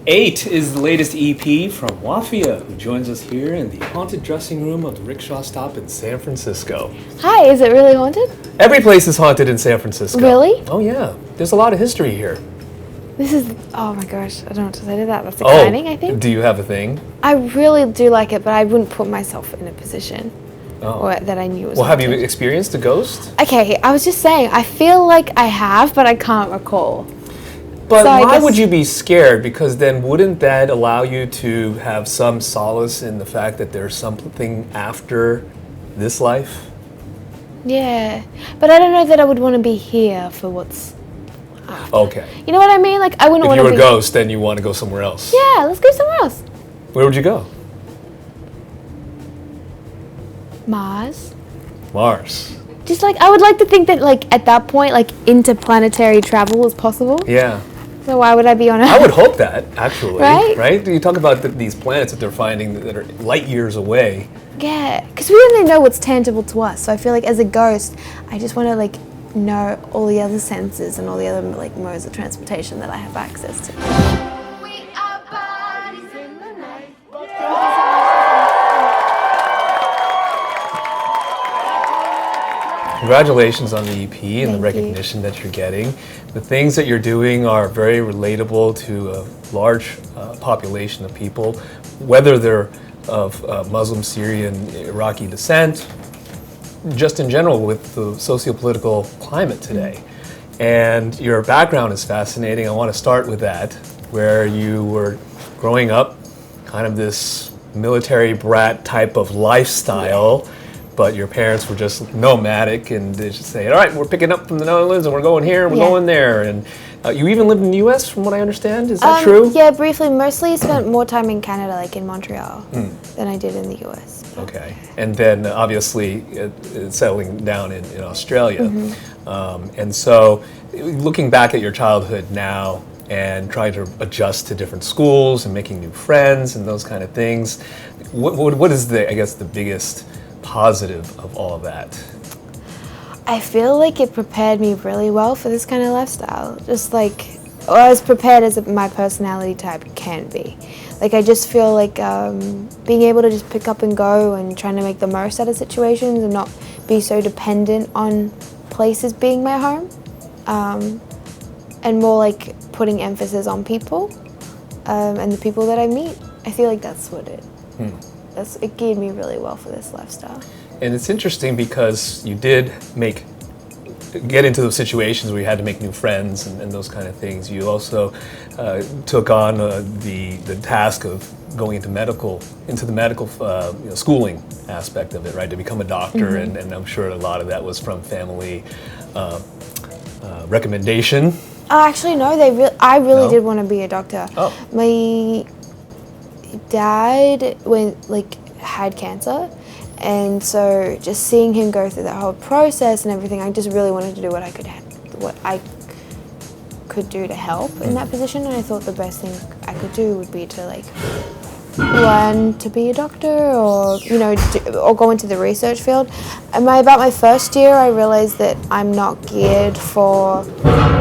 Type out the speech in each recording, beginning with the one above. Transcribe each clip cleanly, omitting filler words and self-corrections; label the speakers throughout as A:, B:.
A: 8 is the latest EP from Wafia, who joins us here in the haunted dressing room of the rickshaw stop in San Francisco.
B: Hi, is it really haunted?
A: Every place is haunted in San Francisco.
B: Really?
A: Oh yeah, there's a lot of history here.
B: This is, oh my gosh, I don't know what to say to that. That's exciting, I think.
A: Do you have a thing?
B: I really do like it, but I wouldn't put myself in a position or that I knew was
A: Well, have you
B: haunted.
A: experienced a ghost?
B: Okay, I was just saying, I feel like I have, but I can't recall.
A: But
B: So I
A: why
B: guess-
A: would you be scared? Because then wouldn't that allow you to have some solace in the fact that there's something after this life?
B: Yeah, but I don't know that I would want to be here for what's after.
A: Okay.
B: You know what I mean? Like, I wouldn't
A: If
B: want
A: you
B: to
A: were
B: be...
A: a ghost, then you want to go somewhere else.
B: Yeah, let's go somewhere else.
A: Where would you go?
B: Mars.
A: Mars.
B: Just like, I would like to think that, like, at that point, like, interplanetary travel was possible.
A: Yeah.
B: So why would I be on Earth?
A: I would hope that, actually.
B: Right?
A: Right? You talk about these planets that they're finding that are light years away.
B: Yeah, because we only know what's tangible to us. So I feel like as a ghost, I just want to, like, know all the other senses and all the other, like, modes of transportation that I have access to.
C: We are bodies in the night.
A: Congratulations on the EP and the
B: Thank you.
A: recognition that you're getting. The things that you're doing are very relatable to a large population of people, whether they're of Muslim, Syrian, Iraqi descent, just in general with the socio-political climate today. And your background is fascinating. I want to start with that, where you were growing up, kind of this military brat type of lifestyle, but your parents were just nomadic and they just say, all right, we're picking up from the Netherlands and we're going here and we're
B: Yeah.
A: going there. And you even lived in the US from what I understand, is that true?
B: Yeah, briefly. Mostly spent more time in Canada, like in Montreal, than I did in the US.
A: Okay, and then obviously settling down in Australia. And so looking back at your childhood now and trying to adjust to different schools and making new friends and those kind of things, what is the biggest positive of all of that?
B: I feel like it prepared me really well for this kind of lifestyle. Just like, or as prepared as my personality type can be. Like, I just feel like being able to just pick up and go and trying to make the most out of situations and not be so dependent on places being my home. And more like putting emphasis on people and the people that I meet. I feel like that's what it geared me really well for this lifestyle.
A: And it's interesting because you did get into those situations where you had to make new friends and those kind of things. You also took on the task of going into the medical schooling aspect of it, right? To become a doctor, and I'm sure a lot of that was from family recommendation.
B: Actually, no. I really
A: No?
B: did want to be a doctor.
A: Oh.
B: My dad had cancer, and so just seeing him go through that whole process and everything, I just really wanted to do what I could do to help in that position. And I thought the best thing I could do would be to learn to be a doctor, or or go into the research field. And about my first year, I realized that I'm not geared for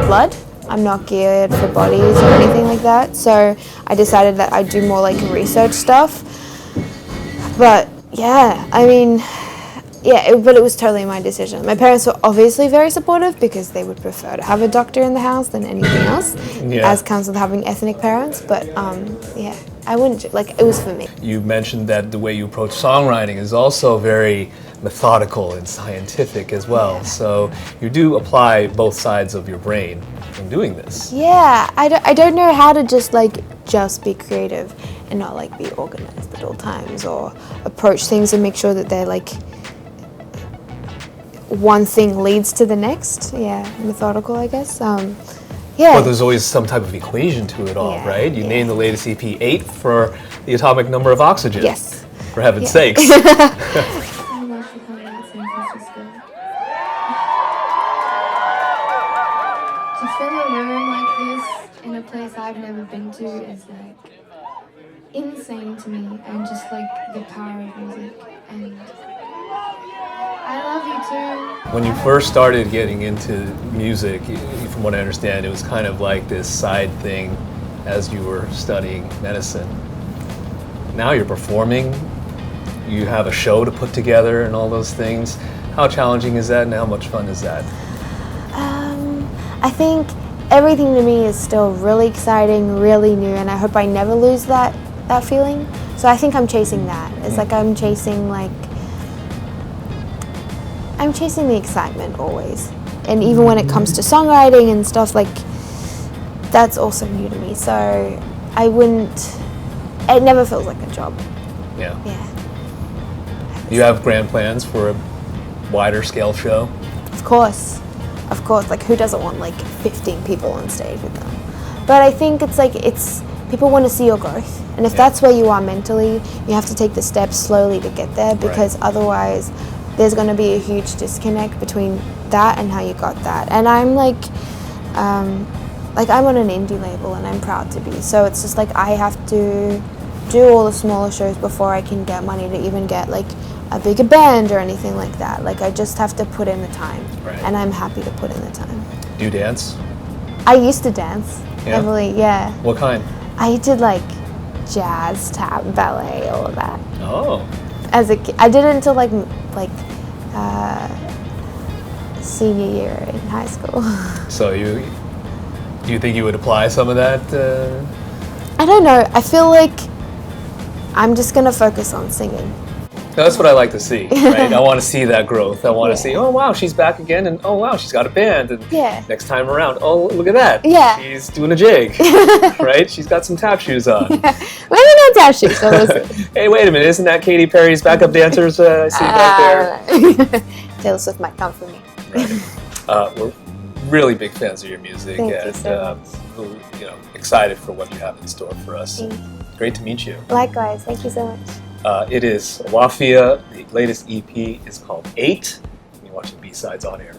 B: blood. I'm not geared for bodies or anything like that. So I decided that I'd do more like research stuff. But yeah, but it was totally my decision. My parents were obviously very supportive because they would prefer to have a doctor in the house than anything else, as comes with having ethnic parents. But I wouldn't, it was for me.
A: You mentioned that the way you approach songwriting is also very methodical and scientific as well.
B: Yeah.
A: So you do apply both sides of your brain in doing this.
B: Yeah, I don't know how to just be creative and not be organized at all times, or approach things and make sure that they're one thing leads to the next. Yeah, methodical, I guess. Yeah.
A: Well, there's always some type of equation to it all,
B: Yeah,
A: right? You
B: yeah.
A: named the latest EP 8 for the atomic number of oxygen.
B: Yes.
A: For heaven's
B: Yeah.
A: sakes.
C: So much for coming out to San Francisco. To fill a room like this in a place I've never been to is insane to me, and just the power of music. And I love you too.
A: When you first started getting into music, from what I understand, it was kind of like this side thing as you were studying medicine. Now you're performing, you have a show to put together and all those things. How challenging is that and how much fun is that?
B: I think everything to me is still really exciting, really new, and I hope I never lose that feeling. So I think I'm chasing that. It's like I'm chasing the excitement always. And even when it comes to songwriting and stuff, like, that's also new to me. So it never feels like a job.
A: Yeah.
B: Yeah.
A: Do you have grand plans for a wider scale show?
B: Of course, like, who doesn't want like 15 people on stage with them? But I think it's people want to see your growth, and if that's where you are mentally, you have to take the steps slowly to get there, because otherwise there's going to be a huge disconnect between that and how you got that. And I'm I'm on an indie label and I'm proud to be, so it's just like I have to do all the smaller shows before I can get money to even get like a bigger band or anything like that. Like, I just have to put in the time, and I'm happy to put in the time.
A: Do you dance?
B: I used to dance heavily, yeah.
A: What kind?
B: I did like jazz, tap, ballet, all of that.
A: Oh.
B: As a kid, I did it until like senior year in high school.
A: So do you think you would apply some of that?
B: I don't know. I feel like I'm just gonna focus on singing.
A: That's what I like to see, right? I want to see that growth. I want to see, oh wow, she's back again, and oh wow, she's got a band, and next time around, oh look at that, she's doing a jig, right? She's got some tap shoes on.
B: Maybe not tap shoes.
A: Hey, wait a minute, isn't that Katy Perry's backup dancers I see back there?
B: Taylor Swift might come for me.
A: Right. We're really big fans of your music,
B: Thank
A: and
B: you so much.
A: Excited for what you have in store for us. Great to meet you.
B: Likewise, thank you so much.
A: It is Wafia. The latest EP is called 8. You can watch the B-sides on air.